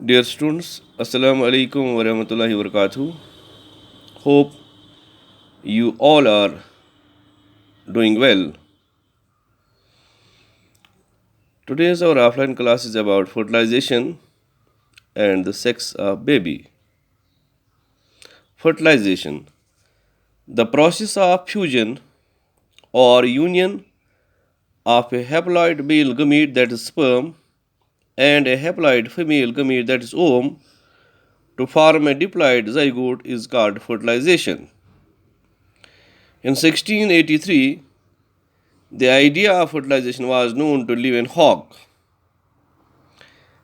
Dear students, Assalamu alaikum wa rahmatullahi wa barakatuh. Hope you all are doing well. Today's our offline class is about fertilization and the sex of baby. Fertilization, the process of fusion or union of a haploid male gamete, that is sperm, and a haploid female gamete, that is ovum, to form a diploid zygote is called fertilization. In 1683, the idea of fertilization was known to Leeuwenhoek.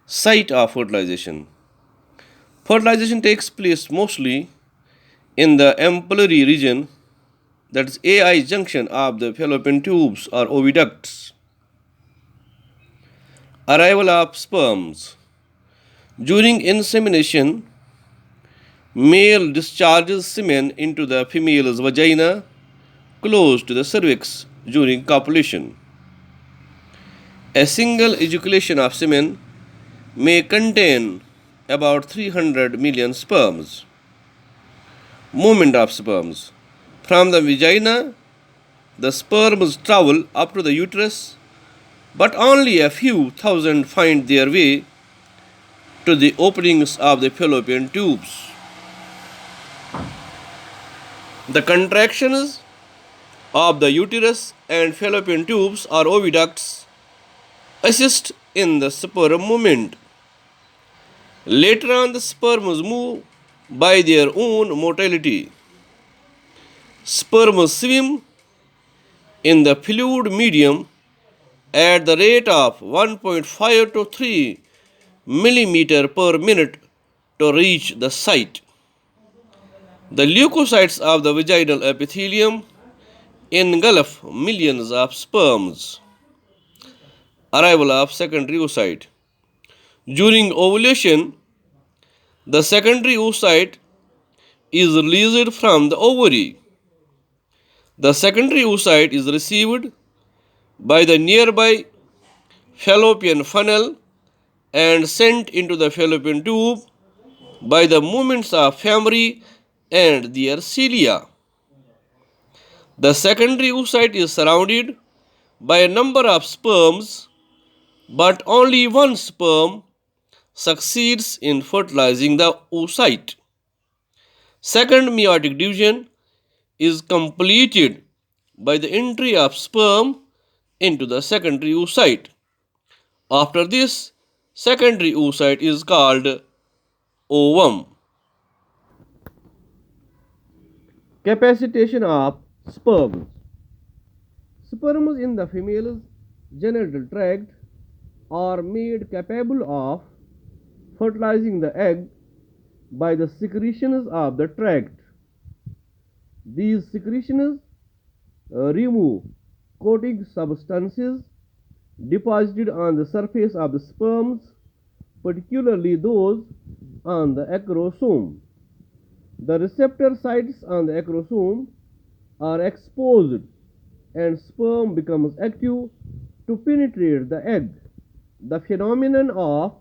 Site of fertilization. Fertilization takes place mostly in the ampullary region, that is AI junction of the fallopian tubes or oviducts. Arrival of sperms. During insemination, male discharges semen into the female's vagina close to the cervix during copulation. A single ejaculation of semen may contain about 300 million sperms. Movement of sperms. From the vagina, the sperms travel up to the uterus, but only a few thousand find their way to the openings of the fallopian tubes. The contractions of the uterus and fallopian tubes or oviducts assist in the sperm movement. Later on, the sperms move by their own motility. Sperms swim in the fluid medium at the rate of 1.5 to 3 millimeter per minute to reach the site. The leukocytes of the vaginal epithelium engulf millions of sperms. Arrival of secondary oocyte. During ovulation, the secondary oocyte is released from the ovary. The secondary oocyte is received by the nearby fallopian funnel and sent into the fallopian tube by the movements of mammary and their cilia. The secondary oocyte is surrounded by a number of sperms, but only one sperm succeeds in fertilizing the oocyte. Second meiotic division is completed by the entry of sperm into the secondary oocyte. After this, secondary oocyte is called ovum. Capacitation of sperms. Sperms in the female's genital tract are made capable of fertilizing the egg by the secretions of the tract. These secretions remove coating substances deposited on the surface of the sperms, particularly those on the acrosome. The receptor sites on the acrosome are exposed and sperm becomes active to penetrate the egg. The phenomenon of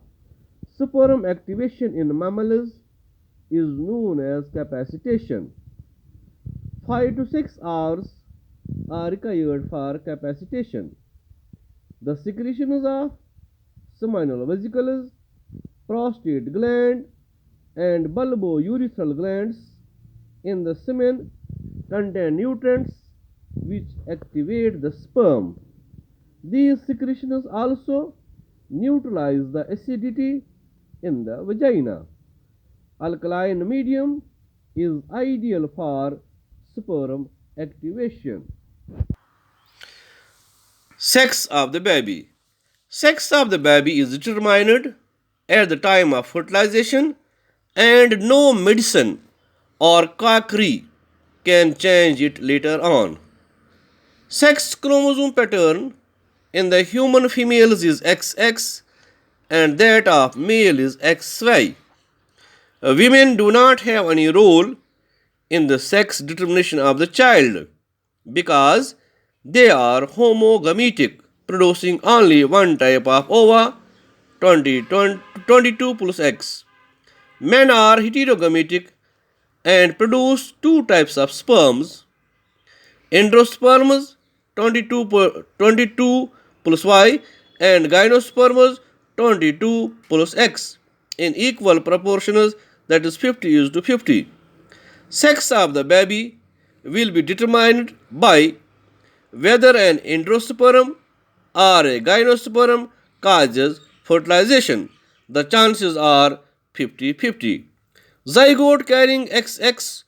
sperm activation in mammals is known as capacitation. 5 to 6 hours are required for capacitation. The secretions of seminal vesicles, prostate gland, and bulbourethral glands in the semen contain nutrients which activate the sperm. These secretions also neutralize the acidity in the vagina. Alkaline medium is ideal for sperm activation. Sex of the baby. Sex of the baby is determined at the time of fertilization, and no medicine or quackery can change it later on. Sex chromosome pattern in the human females is XX and that of male is XY. Women do not have any role in the sex determination of the child because they are homogametic, producing only one type of ova 22 plus X. Men are heterogametic and produce two types of sperms: endosperms 22 plus Y and gymnosperms 22 plus X in equal proportions, that is 50 is to 50. Sex of the baby will be determined by whether an endosperm or a gymnosperm causes fertilization. The chances are 50-50. Zygote carrying XX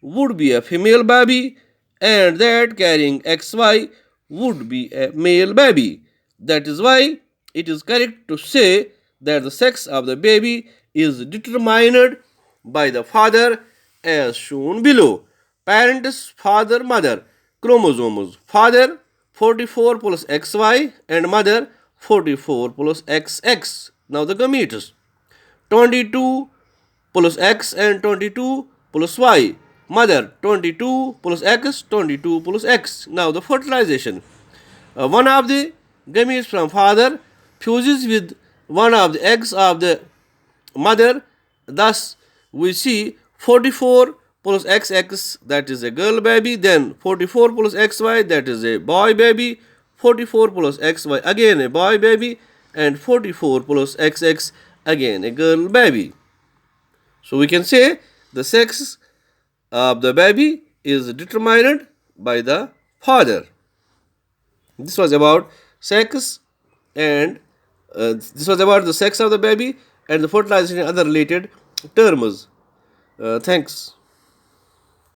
would be a female baby, and that carrying XY would be a male baby. That is why it is correct to say that the sex of the baby is determined by the father as shown below. Parents, father, mother. Chromosomes: father 44 plus XY and mother 44 plus XX. Now the gametes: 22 plus X and 22 plus Y. Mother 22 plus X, 22 plus X. Now the fertilization. One of the gametes from father fuses with one of the eggs of the mother. Thus we see 44 plus XX, that is a girl baby, then 44 plus XY, that is a boy baby, 44 plus XY again a boy baby, and 44 plus XX again a girl baby. So we can say the sex of the baby is determined by the father. This was about sex and this was about the sex of the baby and the fertilization and other related terms. Thanks.